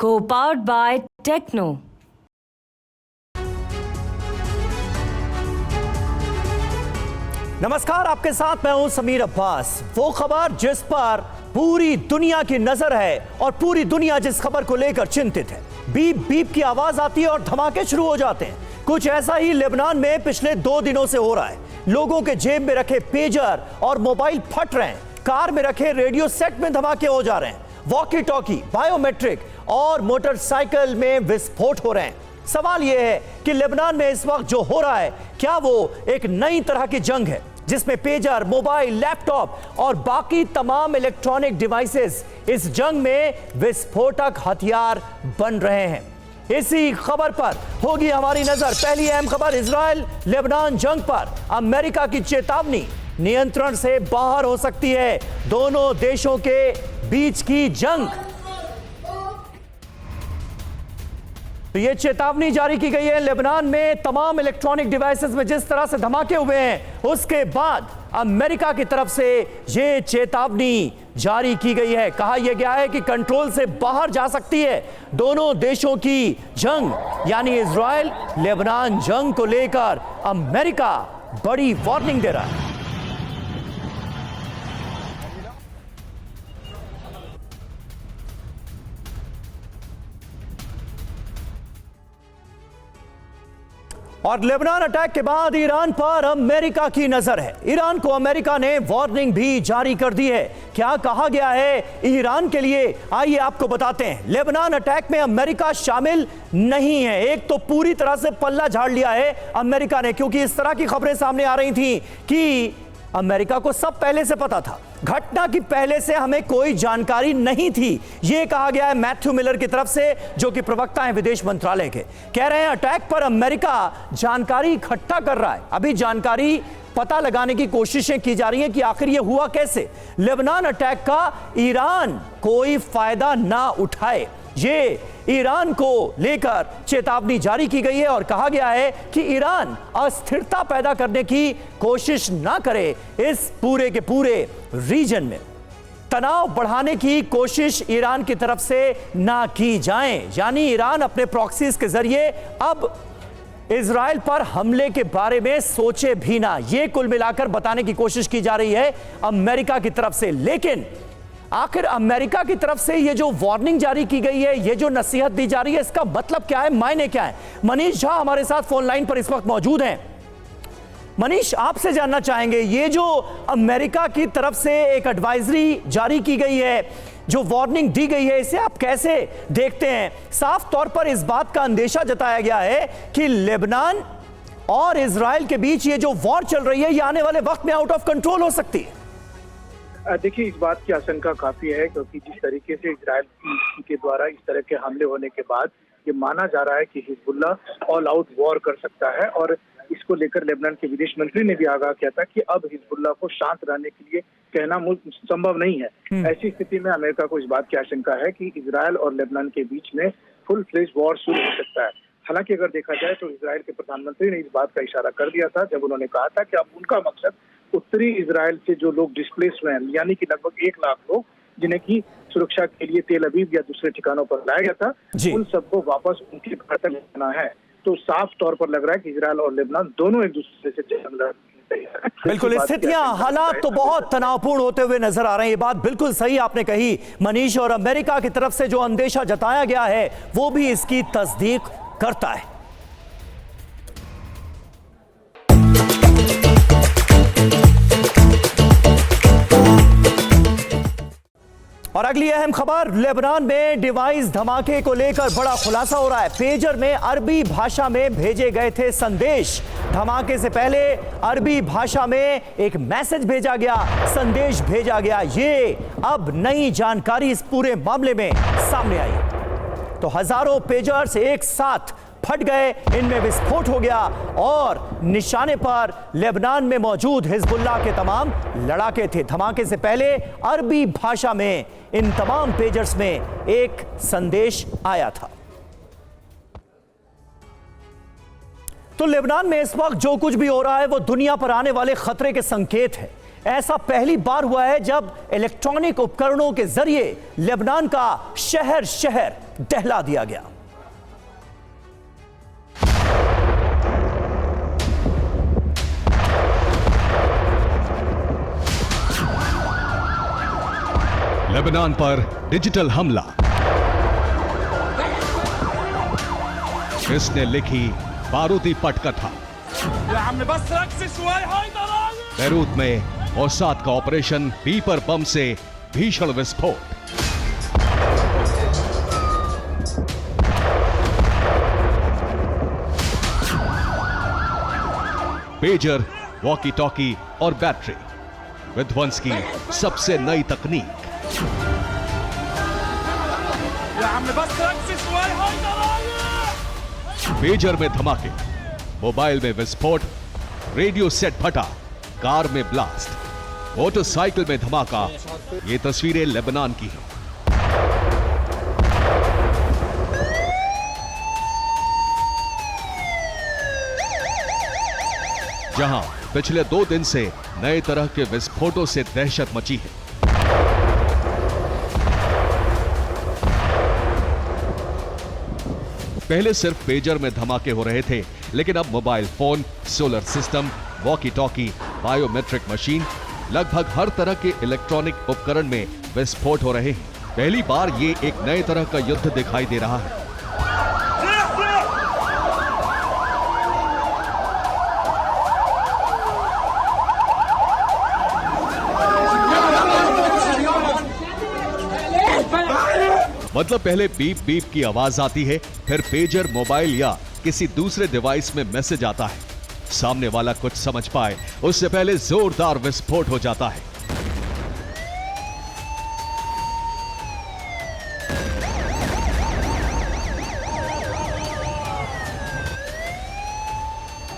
Co-powered by Techno। नमस्कार, आपके साथ मैं हूं समीर अब्बास। वो खबर जिस पर पूरी दुनिया की नजर है और पूरी दुनिया जिस खबर को लेकर चिंतित है। बीप बीप की आवाज आती है और धमाके शुरू हो जाते हैं। कुछ ऐसा ही लेबनान में पिछले 2 दिनों से हो रहा है। लोगों के जेब में रखे पेजर और मोबाइल फट रहे हैं। कार में रखे रेडियो सेट में धमाके हो जा रहे हैं। वॉकी टॉकी, बायोमेट्रिक और मोटरसाइकिल में विस्फोट हो रहे हैं। सवाल यह है कि लेबनान में इस वक्त जो हो रहा है, क्या वो एक नई तरह की जंग है जिसमें पेजर, मोबाइल, लैपटॉप और बाकी तमाम इलेक्ट्रॉनिक डिवाइसेस इस जंग में विस्फोटक हथियार बन रहे हैं? इसी खबर पर होगी हमारी नजर। पहली अहम खबर इजराइल लेबनान जंग पर। अमेरिका की चेतावनी, नियंत्रण से बाहर हो सकती है दोनों देशों के बीच की जंग। तो ये चेतावनी जारी की गई है। लेबनान में तमाम इलेक्ट्रॉनिक डिवाइसेस में जिस तरह से धमाके हुए हैं, उसके बाद अमेरिका की तरफ से ये चेतावनी जारी की गई है। कहा यह गया है कि कंट्रोल से बाहर जा सकती है दोनों देशों की जंग, यानी इजराइल लेबनान जंग को लेकर अमेरिका बड़ी वार्निंग दे रहा है। और लेबनान अटैक के बाद ईरान पर अमेरिका की नजर है। ईरान को अमेरिका ने वार्निंग भी जारी कर दी है। क्या कहा गया है ईरान के लिए, आइए आपको बताते हैं। लेबनान अटैक में अमेरिका शामिल नहीं है। एक तो पूरी तरह से पल्ला झाड़ लिया है अमेरिका ने, क्योंकि इस तरह की खबरें सामने आ रही थी कि अमेरिका को सब पहले से पता था, घटना की पहले से हमें कोई जानकारी नहीं थी। यह कहा गया है मैथ्यू मिलर की तरफ से, जो कि प्रवक्ता हैं विदेश मंत्रालय के। कह रहे हैं अटैक पर अमेरिका जानकारी इकट्ठा कर रहा है। अभी जानकारी पता लगाने की कोशिशें की जा रही हैं कि आखिर यह हुआ कैसे। लेबनान अटैक का ईरान कोई फायदा ना उठाए, ये ईरान को लेकर चेतावनी जारी की गई है और कहा गया है कि ईरान अस्थिरता पैदा करने की कोशिश ना करे। इस पूरे के पूरे रीजन में तनाव बढ़ाने की कोशिश ईरान की तरफ से ना की जाए, यानी ईरान अपने प्रॉक्सीज के जरिए अब इजराइल पर हमले के बारे में सोचे भी ना। यह कुल मिलाकर बताने की कोशिश की जा रही है अमेरिका की तरफ से। लेकिन आखिर अमेरिका की तरफ से ये जो वार्निंग जारी की गई है, ये जो नसीहत दी जा रही है, इसका मतलब क्या है, मायने क्या है? मनीष झा हमारे साथ फोन लाइन पर इस वक्त मौजूद हैं। मनीष, आपसे जानना चाहेंगे, ये जो अमेरिका की तरफ से एक एडवाइजरी जारी की गई है, जो वार्निंग दी गई है, इसे आप कैसे देखते हैं? साफ तौर पर इस बात का अंदेशा जताया गया है कि लेबनान और इजराइल के बीच ये जो वॉर चल रही है, ये आने वाले वक्त में आउट ऑफ कंट्रोल हो सकती है। देखिए, इस बात की आशंका काफी है, क्योंकि जिस तरीके से इजराइल के द्वारा इस तरह के हमले होने के बाद ये माना जा रहा है कि हिजबुल्ला ऑल आउट वॉर कर सकता है। और इसको लेकर लेबनान के विदेश मंत्री ने भी आगाह किया था कि अब हिजबुल्ला को शांत रहने के लिए कहना संभव नहीं है। ऐसी स्थिति में अमेरिका को इस बात की आशंका है कि इजराइल और लेबनान के बीच में फुल फ्लेज वॉर शुरू हो सकता है। हालांकि अगर देखा जाए तो इजराइल के प्रधानमंत्री ने इस बात का इशारा कर दिया था जब उन्होंने कहा था कि अब उनका मकसद उत्तरी इजराइल से जो लोग डिस्प्लेस हुए हैं, यानी कि लगभग 1 लाख लोग जिन्हें की सुरक्षा के लिए तेल अवीव या दूसरे ठिकानों पर लाया गया था, उन सबको वापस उनके घर तक लाना है। तो साफ तौर पर लग रहा है कि इजराइल और लेबनान दोनों एक दूसरे से जंग लड़ते हैं। बिल्कुल, स्थितियां, हालात तो बहुत तनावपूर्ण होते हुए नजर आ रहे हैं। ये बात बिल्कुल सही आपने कही मनीष, और अमेरिका की तरफ से जो अंदेशा जताया गया है वो भी इसकी तस्दीक करता है। और अगली अहम खबर, लेबनान में डिवाइस धमाके को लेकर बड़ा खुलासा हो रहा है। पेजर में अरबी भाषा में भेजे गए थे संदेश। धमाके से पहले अरबी भाषा में एक मैसेज भेजा गया, संदेश भेजा गया। ये अब नई जानकारी इस पूरे मामले में सामने आई। तो हजारों पेजर्स एक साथ फट गए, इनमें विस्फोट हो गया और निशाने पर लेबनान में मौजूद हिजबुल्लाह के तमाम लड़ाके थे। धमाके से पहले अरबी भाषा में इन तमाम पेजर्स में एक संदेश आया था। तो लेबनान में इस वक्त जो कुछ भी हो रहा है वो दुनिया पर आने वाले खतरे के संकेत है। ऐसा पहली बार हुआ है जब इलेक्ट्रॉनिक उपकरणों के जरिए लेबनान का शहर शहर दहला दिया गया। लेबनान पर डिजिटल हमला, इसने लिखी बारूदी पटकथा। बैरूत में मोसाद का ऑपरेशन पीपर बम से भीषण विस्फोट। पेजर, वॉकी टॉकी और बैटरी, विध्वंस की सबसे नई तकनीक। पेजर में धमाके, मोबाइल में विस्फोट, रेडियो सेट फटा, कार में ब्लास्ट, मोटरसाइकिल में धमाका। ये तस्वीरें लेबनान की हैं। जहां पिछले 2 दिन से नए तरह के विस्फोटों से दहशत मची है। पहले सिर्फ पेजर में धमाके हो रहे थे, लेकिन अब mobile phone, solar system, walkie talkie, biometric machine, लगभग हर तरह के इलेक्ट्रॉनिक उपकरण में विस्फोट हो रहे हैं। पहली बार ये एक नए तरह का युद्ध दिखाई दे रहा है। मतलब पहले बीप बीप की आवाज आती है, फिर पेजर, मोबाइल या किसी दूसरे डिवाइस में मैसेज आता है। सामने वाला कुछ समझ पाए उससे पहले जोरदार विस्फोट हो जाता है।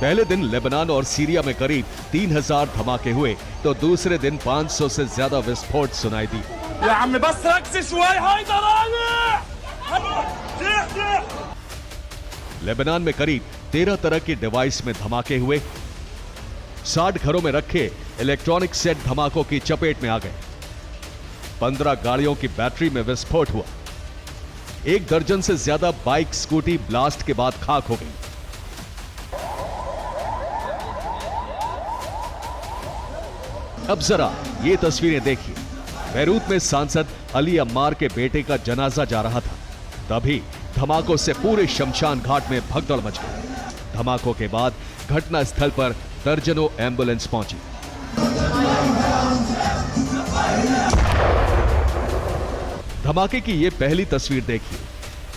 पहले दिन लेबनान और सीरिया में करीब 3000 धमाके हुए, तो दूसरे दिन 500 से ज्यादा विस्फोट सुनाई दी। लेबनान में करीब 13 तरह की डिवाइस में धमाके हुए। 60 घरों में रखे इलेक्ट्रॉनिक सेट धमाकों की चपेट में आ गए। 15 गाड़ियों की बैटरी में विस्फोट हुआ। 1 दर्जन से ज्यादा बाइक, स्कूटी ब्लास्ट के बाद खाक हो गई। अब जरा ये तस्वीरें देखिए। बैरूत में सांसद अली अम्मार के बेटे का जनाजा जा रहा था, तभी धमाकों से पूरे शमशान घाट में भगदड़ मच गई। धमाकों के बाद घटना स्थल पर दर्जनों एम्बुलेंस पहुंची। धमाके की ये पहली तस्वीर देखिए।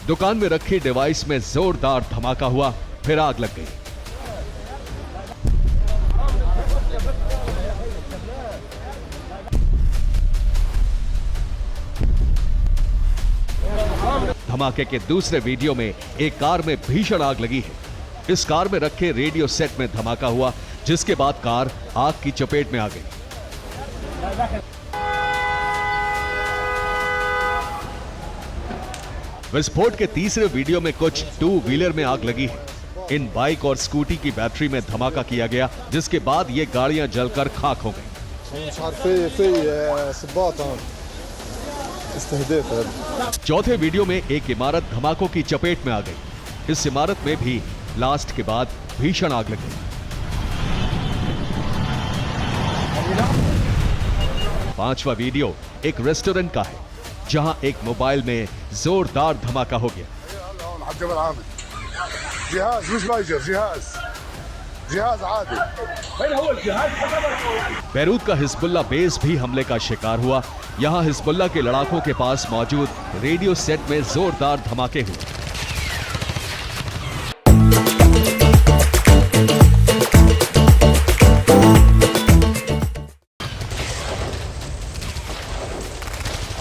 दुकान में रखी डिवाइस में जोरदार धमाका हुआ, फिर आग लग गई। धमाके के दूसरे वीडियो में एक कार में भीषण आग लगी है। इस कार में रखे रेडियो सेट में धमाका हुआ, जिसके बाद कार आग की चपेट में आ गई। विस्फोट के तीसरे वीडियो में कुछ 2 व्हीलर में आग लगी है। इन बाइक और स्कूटी की बैटरी में धमाका किया गया, जिसके बाद ये गाड़ियां जलकर खाक हो गईं। चौथे वीडियो में एक इमारत धमाकों की चपेट में आ गई। इस इमारत में भी ब्लास्ट के बाद भीषण आग लगी। पांचवा वीडियो एक रेस्टोरेंट का है, जहां एक मोबाइल में जोरदार धमाका हो गया। बैरूत का हिजबुल्लाह बेस भी हमले का शिकार हुआ। यहां हिजबुल्लाह के लड़ाकों के पास मौजूद रेडियो सेट में जोरदार धमाके हुए।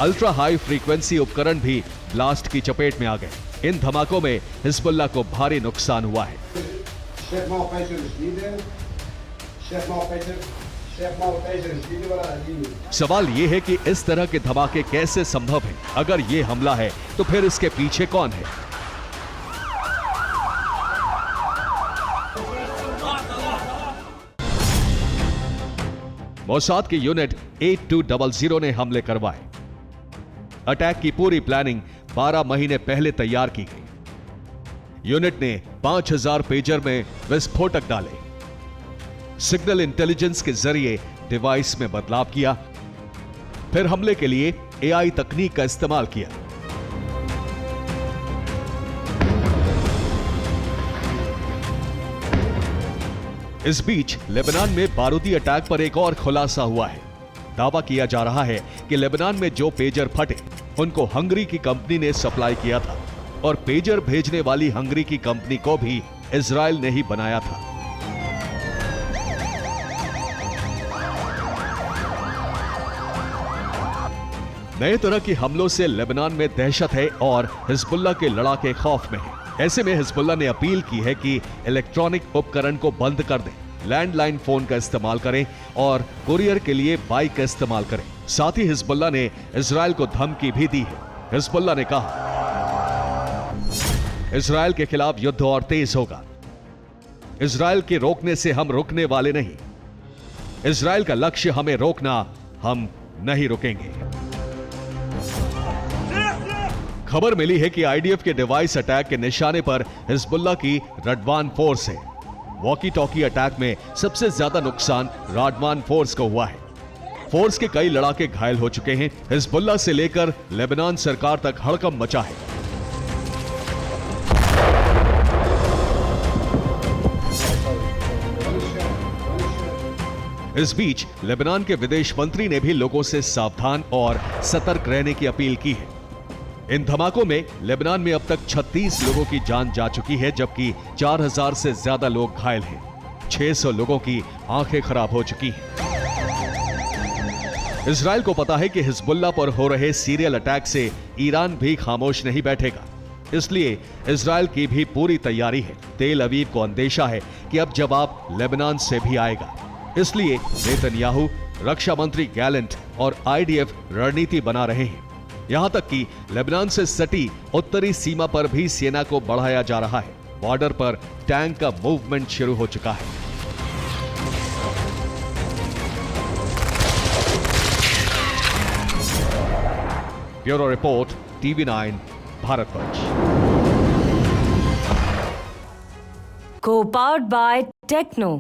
अल्ट्रा हाई फ्रीक्वेंसी उपकरण भी ब्लास्ट की चपेट में आ गए। इन धमाकों में हिजबुल्लाह को भारी नुकसान हुआ है। सवाल यह है कि इस तरह के धमाके कैसे संभव हैं? अगर ये हमला है तो फिर इसके पीछे कौन है? मोसाद की यूनिट 8200 ने हमले करवाए। अटैक की पूरी प्लानिंग 12 महीने पहले तैयार की गई। यूनिट ने 5000 पेजर में विस्फोटक डाले, सिग्नल इंटेलिजेंस के जरिए डिवाइस में बदलाव किया, फिर हमले के लिए एआई तकनीक का इस्तेमाल किया। इस बीच लेबनान में बारूदी अटैक पर एक और खुलासा हुआ है। दावा किया जा रहा है कि लेबनान में जो पेजर फटे उनको हंगरी की कंपनी ने सप्लाई किया था और पेजर भेजने वाली हंगरी की कंपनी को भी इजराइल ने ही बनाया था। नए तरह के हमलों से लेबनान में दहशत है और हिजबुल्लाह के लड़ाके खौफ में है। ऐसे में हिजबुल्लाह ने अपील की है कि इलेक्ट्रॉनिक उपकरण को बंद कर दें, लैंडलाइन फोन का इस्तेमाल करें और कुरियर के लिए बाइक का इस्तेमाल करें। साथ ही हिजबुल्लाह ने इजराइल को धमकी भी दी है। हिजबुल्लाह ने कहा, इजराइल के खिलाफ युद्ध और तेज होगा। इजराइल के रोकने से हम रुकने वाले नहीं। इजराइल का लक्ष्य हमें रोकना, हम नहीं रुकेंगे। खबर मिली है कि आईडीएफ के डिवाइस अटैक के निशाने पर हिजबुल्लाह की रडवान फोर्स है। वॉकी टॉकी अटैक में सबसे ज्यादा नुकसान रडवान फोर्स को हुआ है। फोर्स के कई लड़ाके घायल हो चुके हैं। हिजबुल्लाह से लेकर लेबनान सरकार तक हड़कंप मचा है। इस बीच लेबनान के विदेश मंत्री ने भी लोगों से सावधान और सतर्क रहने की अपील की है। इन धमाकों में लेबनान में अब तक 36 लोगों की जान जा चुकी है, जबकि 4000 से ज्यादा लोग घायल हैं। 600 लोगों की आंखें खराब हो चुकी हैं। इजराइल को पता है कि हिजबुल्लाह पर हो रहे सीरियल अटैक से ईरान भी खामोश नहीं बैठेगा, इसलिए इजराइल की भी पूरी तैयारी है। तेल अवीव को अंदेशा है कि अब जवाब लेबनान से भी आएगा, इसलिए नेतन्याहू, रक्षा मंत्री गैलेंट और आईडीएफ रणनीति बना रहे हैं। यहां तक कि लेबनान से सटी उत्तरी सीमा पर भी सेना को बढ़ाया जा रहा है। बॉर्डर पर टैंक का मूवमेंट शुरू हो चुका है। Bureau report, TV9 Bharatvarsh. Co-powered by Techno.